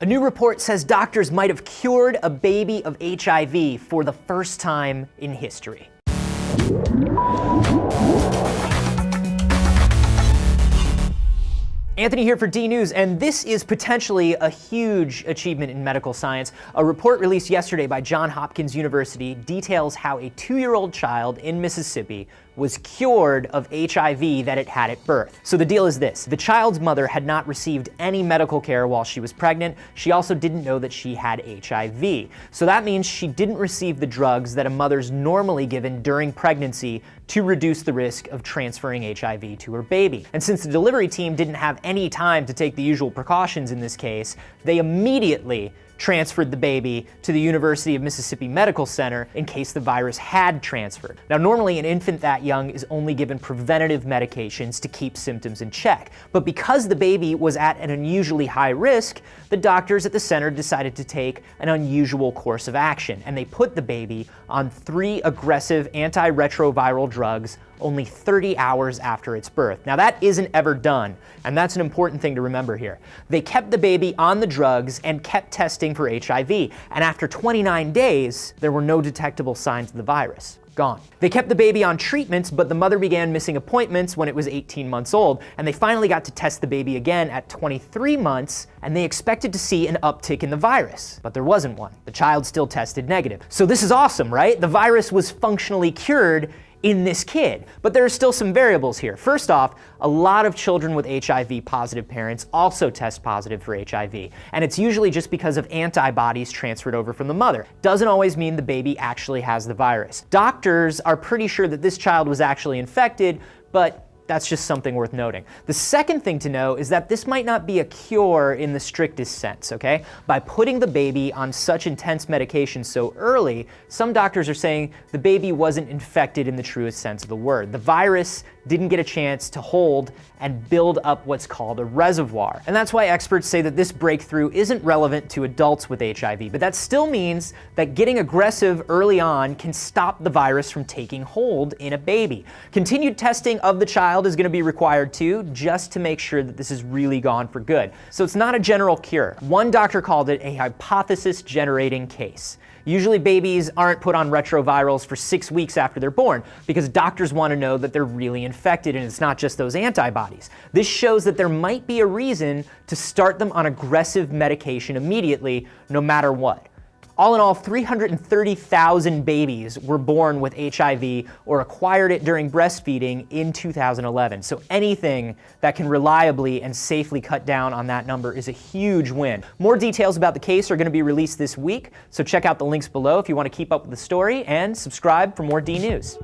A new report says doctors might have cured a baby of HIV for the first time in history. Anthony here for D News, and this is potentially a huge achievement in medical science. A report released yesterday by Hopkins University details how a 2-year-old child in Mississippi was cured of HIV that it had at birth. So the deal is this: the child's mother had not received any medical care while she was pregnant. She also didn't know that she had HIV. So that means she didn't receive the drugs that a mother's normally given during pregnancy to reduce the risk of transferring HIV to her baby. And since the delivery team didn't have any time to take the usual precautions in this case, they immediately transferred the baby to the University of Mississippi Medical Center in case the virus had transferred. Now, normally an infant that young is only given preventative medications to keep symptoms in check. But because the baby was at an unusually high risk, the doctors at the center decided to take an unusual course of action, and they put the baby on 3 aggressive antiretroviral drugs only 30 hours after its birth. Now, that isn't ever done, and that's an important thing to remember here. They kept the baby on the drugs and kept testing for HIV, and after 29 days, there were no detectable signs of the virus. Gone. They kept the baby on treatments, but the mother began missing appointments when it was 18 months old, and they finally got to test the baby again at 23 months, and they expected to see an uptick in the virus, but there wasn't one. The child still tested negative. So this is awesome, right? The virus was functionally cured in this kid. But there are still some variables here. First off, a lot of children with HIV positive parents also test positive for HIV, and it's usually just because of antibodies transferred over from the mother. Doesn't always mean the baby actually has the virus. Doctors are pretty sure that this child was actually infected, but that's just something worth noting. The second thing to know is that this might not be a cure in the strictest sense, okay? By putting the baby on such intense medication so early, some doctors are saying the baby wasn't infected in the truest sense of the word. The virus didn't get a chance to hold and build up what's called a reservoir. And that's why experts say that this breakthrough isn't relevant to adults with HIV, but that still means that getting aggressive early on can stop the virus from taking hold in a baby. Continued testing of the child is going to be required too, just to make sure that this is really gone for good. So it's not a general cure. One doctor called it a hypothesis-generating case. Usually babies aren't put on retrovirals for 6 weeks after they're born because doctors want to know that they're really infected and it's not just those antibodies. This shows that there might be a reason to start them on aggressive medication immediately, no matter what. All in all, 330,000 babies were born with HIV or acquired it during breastfeeding in 2011. So anything that can reliably and safely cut down on that number is a huge win. More details about the case are going to be released this week, so check out the links below if you want to keep up with the story, and subscribe for more D News.